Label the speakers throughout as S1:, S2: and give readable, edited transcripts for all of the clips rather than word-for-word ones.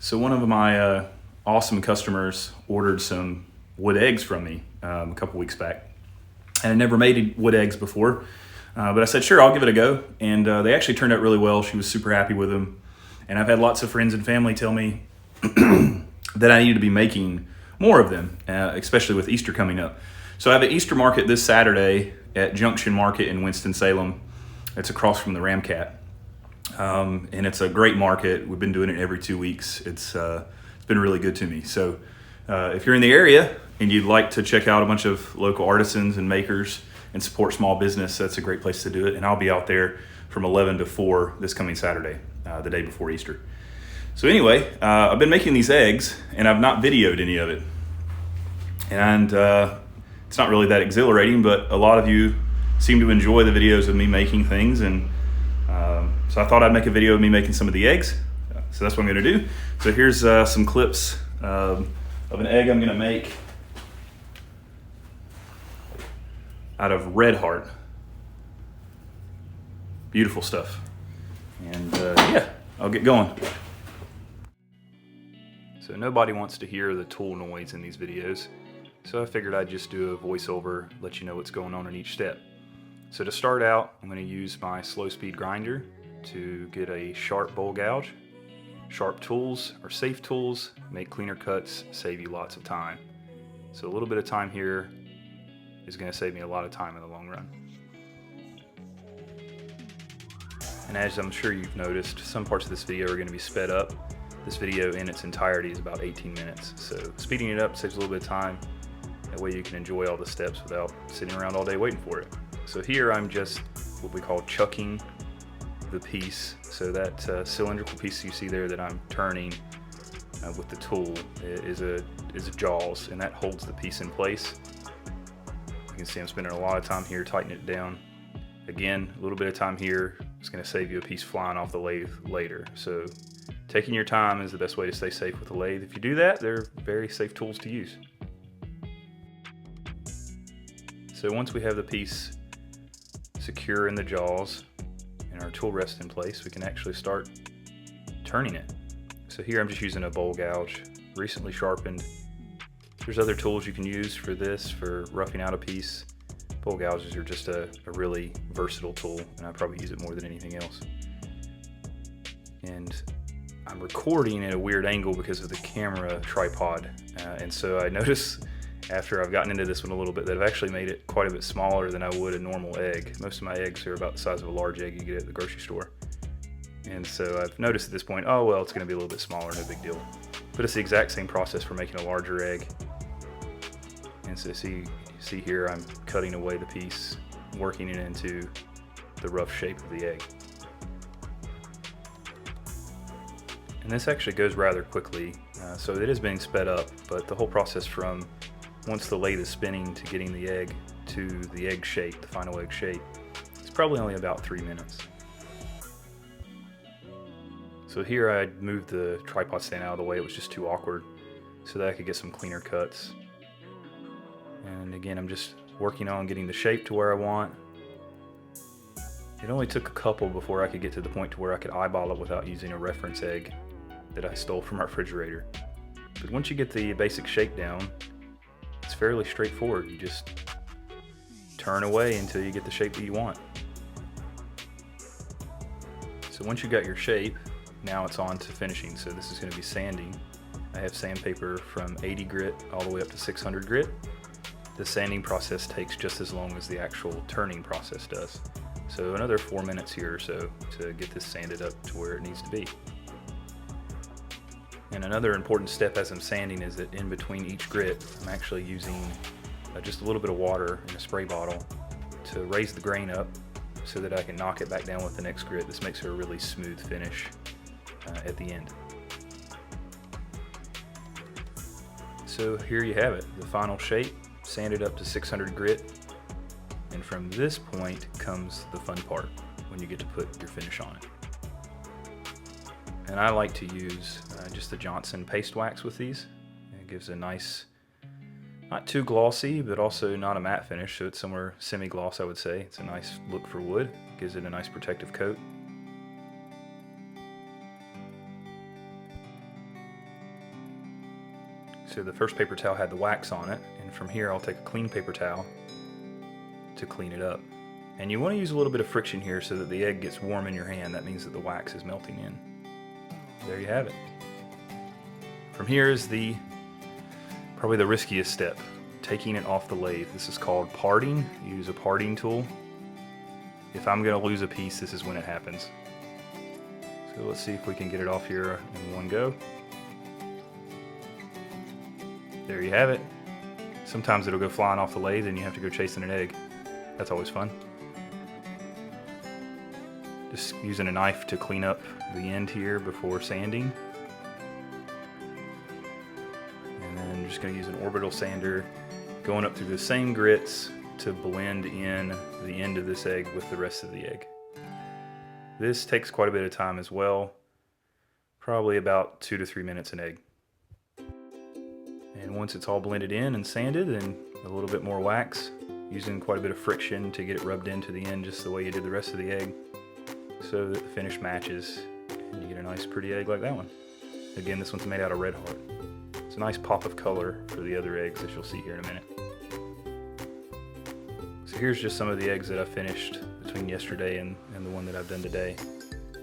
S1: So one of my awesome customers ordered some wood eggs from me a couple weeks back. And I never made wood eggs before, but I said, sure, I'll give it a go. And they actually turned out really well. She was super happy with them. And I've had lots of friends and family tell me that I need to be making more of them, especially with Easter coming up. So I have an Easter market this Saturday at Junction Market in Winston-Salem. It's across from the Ramcat. And it's a great market. We've been doing it every 2 weeks. It's been really good to me. So if you're in the area and you'd like to check out a bunch of local artisans and makers and support small business, that's a great place to do it. And I'll be out there from 11 to 4 this coming Saturday, the day before Easter. So anyway, I've been making these eggs and I've not videoed any of it. And it's not really that exhilarating, but a lot of you seem to enjoy the videos of me making things, and so I thought I'd make a video of me making some of the eggs. So that's what I'm gonna do. So here's some clips of an egg I'm gonna make out of red heart. Beautiful stuff. And yeah, I'll get going. So nobody wants to hear the tool noise in these videos, so I figured I'd just do a voiceover, let you know what's going on in each step. So to start out, I'm going to use my slow speed grinder to get a sharp bowl gouge. Sharp tools are safe tools, make cleaner cuts, save you lots of time. So a little bit of time here is going to save me a lot of time in the long run. And as I'm sure you've noticed, some parts of this video are going to be sped up. This video in its entirety is about 18 minutes. So speeding it up saves a little bit of time. That way you can enjoy all the steps without sitting around all day waiting for it. So here I'm just what we call chucking the piece. So that cylindrical piece you see there that I'm turning with the tool is a jaws, and that holds the piece in place. You can see I'm spending a lot of time here tightening it down. Again, a little bit of time here is going to save you a piece flying off the lathe later. So taking your time is the best way to stay safe with the lathe. If you do that, they're very safe tools to use. So once we have the piece secure in the jaws and our tool rest in place, we can actually start turning it. So here I'm just using a bowl gouge, recently sharpened. There's other tools you can use for this, for roughing out a piece. Bowl gouges are just a really versatile tool, and I probably use it more than anything else. And I'm recording at a weird angle because of the camera tripod, and so I notice after I've gotten into this one a little bit that I've actually made it quite a bit smaller than I would a normal egg. Most of my eggs are about the size of a large egg you get at the grocery store. And so I've noticed at this point, oh well, it's going to be a little bit smaller, no big deal. But it's the exact same process for making a larger egg. And so see here, I'm cutting away the piece, working it into the rough shape of the egg. And this actually goes rather quickly, so it is being sped up, but the whole process from once the lathe is spinning to getting the egg to the egg shape, the final egg shape, it's probably only about 3 minutes. So here I moved the tripod stand out of the way. It was just too awkward, so that I could get some cleaner cuts. And again, I'm just working on getting the shape to where I want. It only took a couple before I could get to the point to where I could eyeball it without using a reference egg that I stole from our refrigerator. But once you get the basic shape down, it's fairly straightforward. You just turn away until you get the shape that you want. So once you got your shape, now it's on to finishing. So this is going to be sanding. I have sandpaper from 80 grit all the way up to 600 grit. The sanding process takes just as long as the actual turning process does. So another 4 minutes here or so to get this sanded up to where it needs to be. And another important step as I'm sanding is that in between each grit, I'm actually using just a little bit of water in a spray bottle to raise the grain up so that I can knock it back down with the next grit. This makes for a really smooth finish at the end. So here you have it, the final shape, sanded up to 600 grit. And from this point comes the fun part, when you get to put your finish on it. And I like to use just the Johnson paste wax with these. It gives a nice, not too glossy, but also not a matte finish, so it's somewhere semi-gloss, I would say. It's a nice look for wood, gives it a nice protective coat. So the first paper towel had the wax on it, and from here I'll take a clean paper towel to clean it up. And you want to use a little bit of friction here so that the egg gets warm in your hand. That means that the wax is melting in. There you have it. From here is probably the riskiest step, taking it off the lathe. This is called parting. You use a parting tool. If I'm going to lose a piece, this is when it happens. So let's see if we can get it off here in one go. There you have it. Sometimes it'll go flying off the lathe and you have to go chasing an egg. That's always fun. Just using a knife to clean up the end here before sanding. And then I'm just going to use an orbital sander going up through the same grits to blend in the end of this egg with the rest of the egg. This takes quite a bit of time as well, probably about 2 to 3 minutes an egg. And once it's all blended in and sanded, and a little bit more wax, using quite a bit of friction to get it rubbed into the end just the way you did the rest of the egg, so that the finish matches and you get a nice pretty egg like that one. Again, this one's made out of red heart. It's a nice pop of color for the other eggs that you'll see here in a minute. So here's just some of the eggs that I finished between yesterday and the one that I've done today.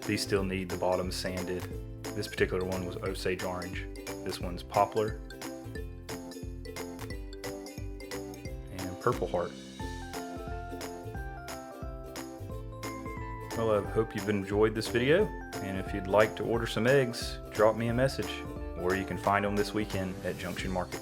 S1: These still need the bottom sanded. This particular one was Osage orange. This one's poplar and purple heart. Well, I hope you've enjoyed this video, and if you'd like to order some eggs, drop me a message, or you can find them this weekend at Junction Market.